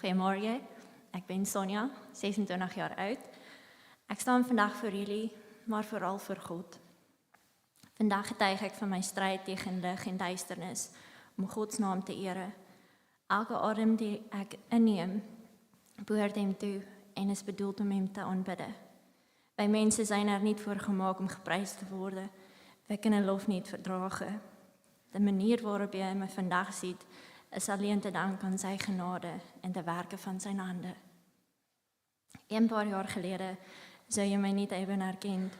Goeiemorgen, ik ben Sonja, 26 jaar oud. Ik sta vandaag voor jullie, maar vooral voor God. Vandaag getuig ik van mijn strijd tegen lig en duisternis, om Gods naam te eren. Elke adem die ik inneem, behoort hem toe en is bedoeld om hem te aanbidden. Wij mensen zijn er niet voor gemaakt om geprijsd te worden. Wij kunnen lof niet verdragen. De manier waarop je me vandaag ziet, is alleen te danken aan zijn genade en de werken van zijn handen. Een paar jaar geleden zou je mij niet hebben herkend.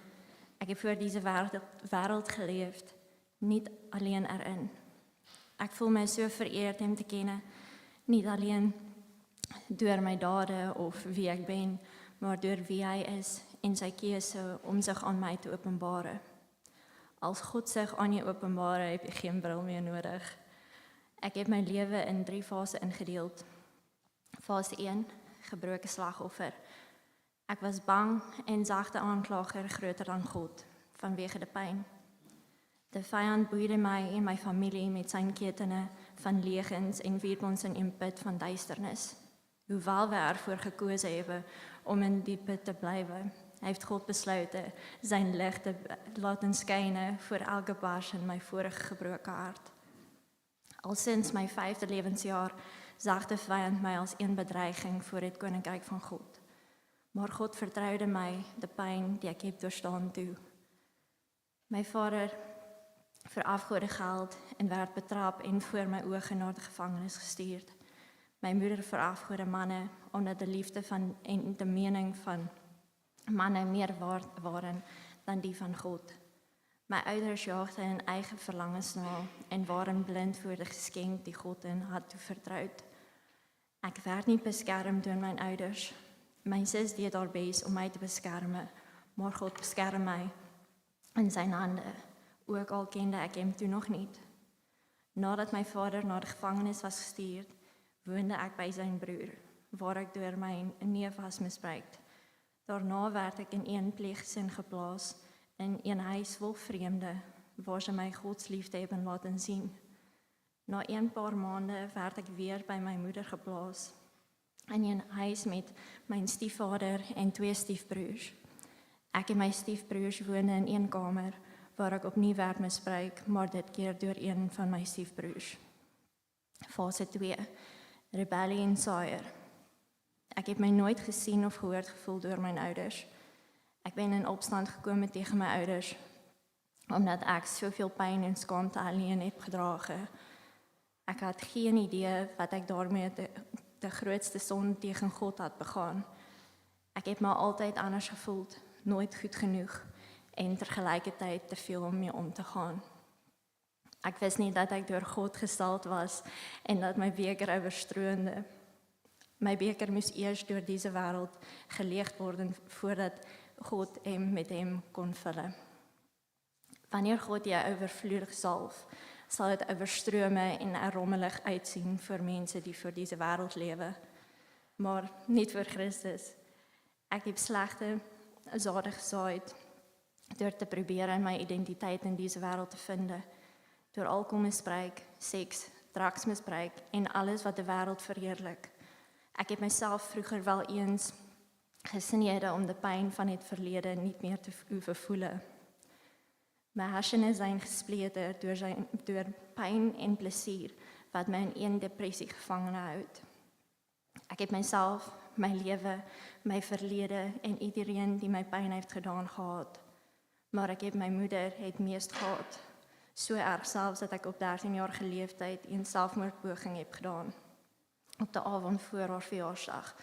Ik heb voor deze wereld geleefd, niet alleen erin. Ik voel mij zo vereerd hem te kennen, niet alleen door mijn daden of wie ik ben, maar door wie hij is en zijn keuze om zich aan mij te openbaren. Als God zich aan je openbaren, heb je geen bril meer nodig. Ik heb mijn leven in 3 fasen ingedeeld. Fase 1, gebroken slachtoffer. Ik was bang en zag de aanklager groter dan God, vanwege de pijn. De vijand boeide mij en mijn familie met zijn ketenen van leugens en wierp ons in een put van duisternis. Hoewel we ervoor gekozen hebben om in die put te blijven, heeft God besloten zijn licht te laten schijnen voor elke bars in mijn vorige gebroken hart. Al sinds mijn 5e levensjaar zag de vijand mij als een bedreiging voor het koninkrijk van God. Maar God vertrouwde mij de pijn die ik heb doorstaan toe. Mijn vader verafgoedde geld en werd betrapt en voor mijn ogen naar de gevangenis gestuurd. Mijn moeder verafgoedde mannen omdat de liefde van en de mening van mannen meer waard waren dan die van God. Mijn ouders jaagden hun eigen verlangens na en waren blind voor de geschenk die God hen had toevertrouwd. Ik werd niet beschermd door mijn ouders. Mijn zus deed haar best om mij te beschermen, maar God beschermde mij in zijn handen. Ook al kende ik hem toen nog niet. Nadat mijn vader naar de gevangenis was gestuurd, woonde ik bij zijn broer, waar ik door mijn neef was misbruikt. Daarna werd ik in een pleeggezin geplaatst in een huis vol vreemden, waar ze mij Gods liefde hebben laten zien. Na een paar maanden werd ik weer bij mijn moeder geplaatst in een huis met mijn stiefvader en 2 stiefbroers. Ik en mijn stiefbroers woonden in een kamer waar ik opnieuw werd misbruikt, maar dit keer door een van mijn stiefbroers. Fase 2, rebellie en saaier. Ik heb mij nooit gezien of gehoord gevoeld door mijn ouders. Ik ben in opstand gekomen tegen mijn ouders, omdat ik zoveel pijn en schaamte alleen heb gedragen. Ik had geen idee wat ik daarmee de grootste zonde tegen God had begaan. Ik heb me altijd anders gevoeld, nooit goed genoeg en tegelijkertijd te veel om mee om te gaan. Ik wist niet dat ik door God gesteld was en dat mijn beker overstroomde. Mijn beker moest eerst door deze wereld geleegd worden voordat God hem met hem kon vullen. Wanneer God je overvloedig zalft, zal het overstromen en er rommelig uitzien voor mensen die voor deze wereld leven. Maar niet voor Christus. Ik heb slechte zaden gezaaid door te proberen mijn identiteit in deze wereld te vinden. Door alcoholmisbruik, seks, drugsmisbruik en alles wat de wereld verheerlijkt. Ik heb mezelf vroeger wel eens gesneden om de pijn van het verleden niet meer te hoeven voelen. Mijn hersenen zijn gespleten door pijn en plezier, wat mij in een depressie gevangen houdt. Ik heb mezelf, mijn leven, mijn verleden en iedereen die mij pijn heeft gedaan gehad. Maar ik heb mijn moeder het meest gehad. Zo erg zelfs dat ik op 13-jarige leeftijd een zelfmoordpoging heb gedaan. Op de avond voor haar verjaarsdag.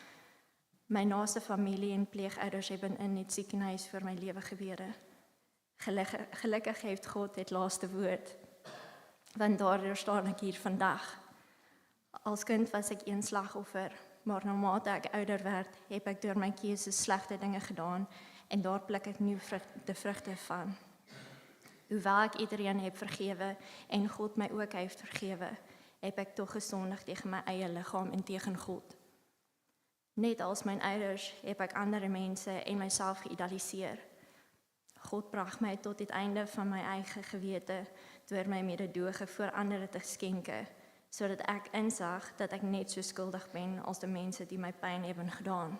Mijn naaste familie en pleegouders hebben in het ziekenhuis voor mijn leven gebeden. Gelukkig heeft God het laatste woord. Want daardoor sta ik hier vandaag. Als kind was ik een slachtoffer, maar naarmate ik ouder werd, heb ik door mijn keuzes slechte dingen gedaan en daar pluk ik nu de vruchten van. Hoewel ik iedereen heb vergeven en God mij ook heeft vergeven, heb ik toch gezondigd tegen mijn eigen lichaam en tegen God. Net als mijn ouders heb ik andere mensen en mijzelf geïdealiseerd. God bracht mij tot het einde van mijn eigen geweten door mij mededogen voor anderen te schenken sodat ek insag dat ek net so skuldig ben as die mense die my pyn hebben gedaan.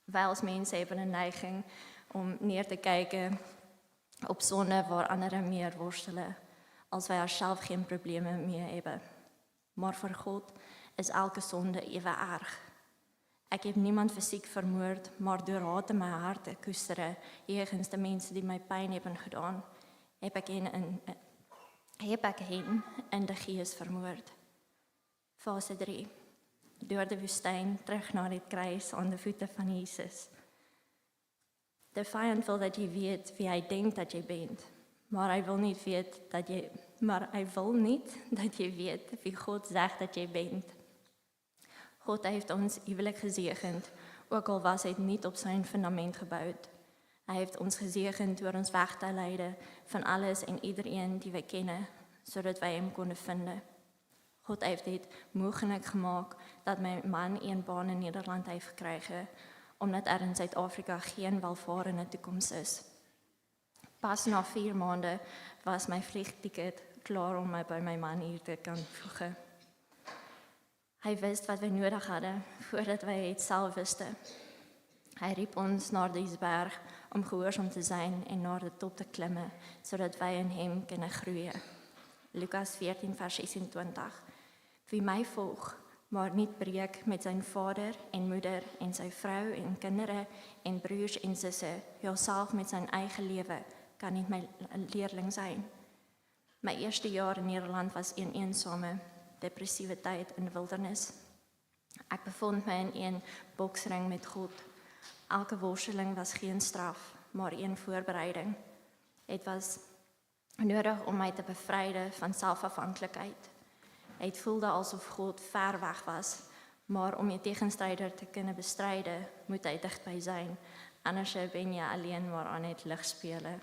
Wij als mense hebben 'n neiging om neer te kyk op sonde waar ander meer worstelen, als wij ourself geen probleme mee hebben. Maar vir God is elke sonde ewe erg. Ek heb niemand fisiek vermoord, maar deur haat in my hart te koester jegens die mense die my pyn hebben gedaan, heb ek hen in die gees vermoord. Fase 3. Deur die woestyn terug na die kruis aan die voete van Jesus. De vyand wil dat jy weet wie hy denkt dat jy bent, maar hy wil nie dat jy weet wie God zegt dat jy bent. God heeft ons huwelik gezegend, ook al was het niet op zijn fundament gebouwd. Hij heeft ons gezegend door ons weg te leiden van alles en iedereen die we kennen, zodat wij hem konden vinden. God heeft dit mogelijk gemaakt dat mijn man een baan in Nederland heeft gekregen, omdat er in Zuid-Afrika geen welvarende toekomst is. Pas na 4 maanden was mijn vliegticket klaar om mij bij mijn man hier te kan voegen. Hij wist wat we nodig hadden, voordat wij het zelf wisten. Hij riep ons naar deze berg om gehoorzaam te zijn en naar de top te klimmen, zodat wij in hem kunnen groeien. Lucas 14, vers 26. Wie mij volgt, maar niet breek met zijn vader en moeder en zijn vrouw en kinderen en broers en zussen, ja zelf met zijn eigen leven, kan niet mijn leerling zijn. Mijn eerste jaar in Nederland was een eenzame, depressieve tijd in de wildernis. Ik bevond mij in een boksring met God. Elke worsteling was geen straf, maar een voorbereiding. Het was nodig om mij te bevrijden van zelfafhankelijkheid. Het voelde alsof God ver weg was, maar om je tegenstrijder te kunnen bestrijden, moet hij dichtbij zijn. Anders ben je alleen maar aan het licht spelen.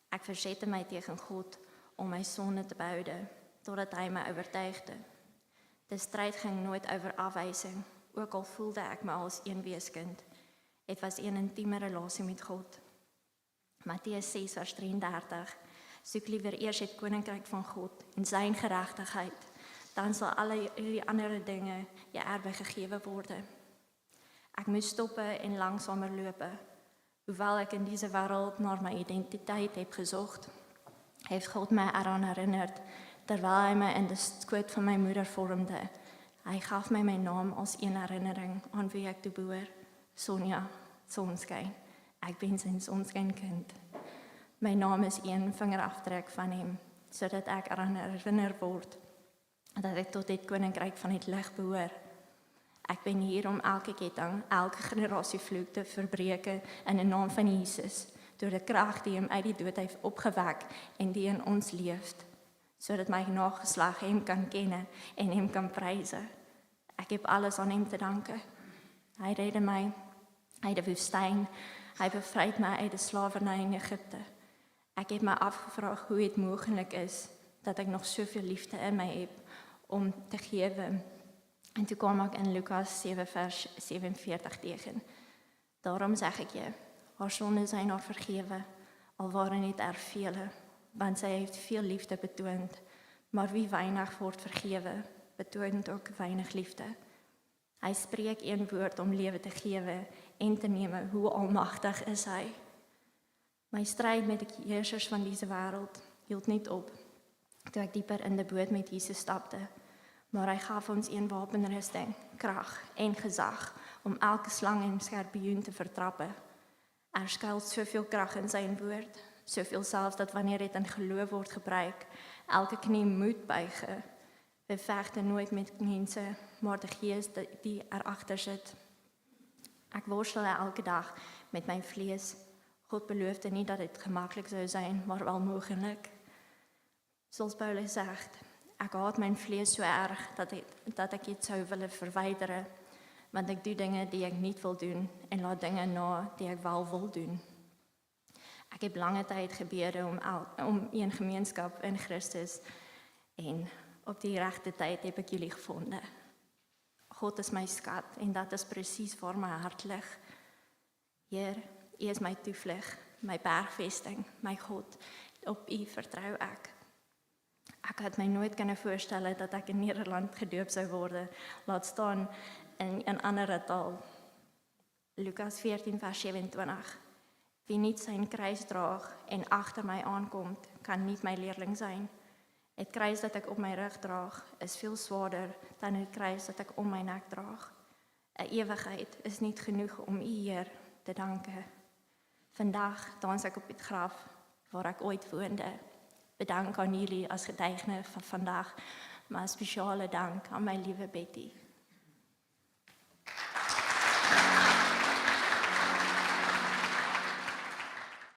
Ik verzette mij tegen God om mijn zonde te buiten, totdat hij me overtuigde. De strijd ging nooit over afwijzing, ook al voelde ik me als een weeskind. Het was een intieme relatie met God. Mattheüs 6, vers 33. Soek liever eerst het koninkrijk van God en zijn gerechtigheid. Dan zal alle die andere dingen je erbe gegeven worden. Ik moest stoppen en langzamer lopen. Hoewel ik in deze wereld naar mijn identiteit heb gezocht, heeft God mij eraan herinnerd, terwijl hij mij in de schoot van mijn moeder vormde. Hij gaf mij mijn naam als een herinnering aan wie ik toebehoor. Sonja, Sonskyn. Ik ben zijn Sonskynkind. Mijn naam is een vingerafdruk van hem, zodat ik eraan herinnerd word dat ik tot dit koninkrijk van het licht behoor. Ik ben hier om elke ketting, elke generatievloek te verbreken in de naam van Jezus, door de kracht die hem uit die dood heeft opgewekt en die in ons leeft, zodat mijn nageslag hem kan kennen en hem kan prijzen. Ik heb alles aan hem te danken. Hij redde mij uit de woestijn, hij bevrijdt mij uit de slavernij in Egypte. Ik heb me afgevraagd hoe het mogelijk is dat ik nog zoveel liefde in mij heb om te geven. En toen kwam ik in Lucas 7, vers 47 tegen. Daarom zeg ik je, haar zonden zijn haar vergeven, al waren het er vele, want zij heeft veel liefde betoond. Maar wie weinig wordt vergeven, betoont ook weinig liefde. Hij spreekt een woord om leven te geven en te nemen, hoe almachtig is hij. Mijn strijd met de heersers van deze wereld hield niet op, toen ik dieper in de boot met Jezus stapte. Maar hij gaf ons een wapenrusting, kracht en gezag om elke slang en schorpioen te vertrappen. Er schuilt zoveel kracht in zijn woord, zoveel zelfs dat wanneer het in geloof wordt gebruikt, elke knie moet buigen. We vechten nooit met mensen, maar de geest die erachter zit. Ik worstel elke dag met mijn vlees. God beloofde niet dat het gemakkelijk zou zijn, maar wel mogelijk. Zoals Paulus zegt, ik haat mijn vlees zo erg dat ik het zou willen verwijderen. Want ik doe dingen die ik niet wil doen en laat dingen na die ik wel wil doen. Ik heb lange tijd gebeden om een gemeenschap in Christus. En op die rechte tijd heb ik jullie gevonden. God is mijn schat en dat is precies waar mijn hart ligt. Heer, U is mijn toevlucht, mijn bergvesting, mijn God. Op U vertrouw ik. Ek had my nooit kunnen voorstellen dat ek in Nederland gedoop sou word, laat staan in 'n ander taal. Lukas 14 vers 27. Wie niet zijn kruis draag en achter mij aankomt, kan niet mijn leerling zijn. Het kruis dat ik op mijn rug draag, is veel zwaarder dan het kruis dat ik om mijn nek draag. Een eeuwigheid is niet genoeg om U, Heer, te danken. Vandaag dans ik op het graf waar ik ooit woonde. Bedank aan jullie als getuigenis van vandaag, maar een speciale dank aan mijn lieve Betty.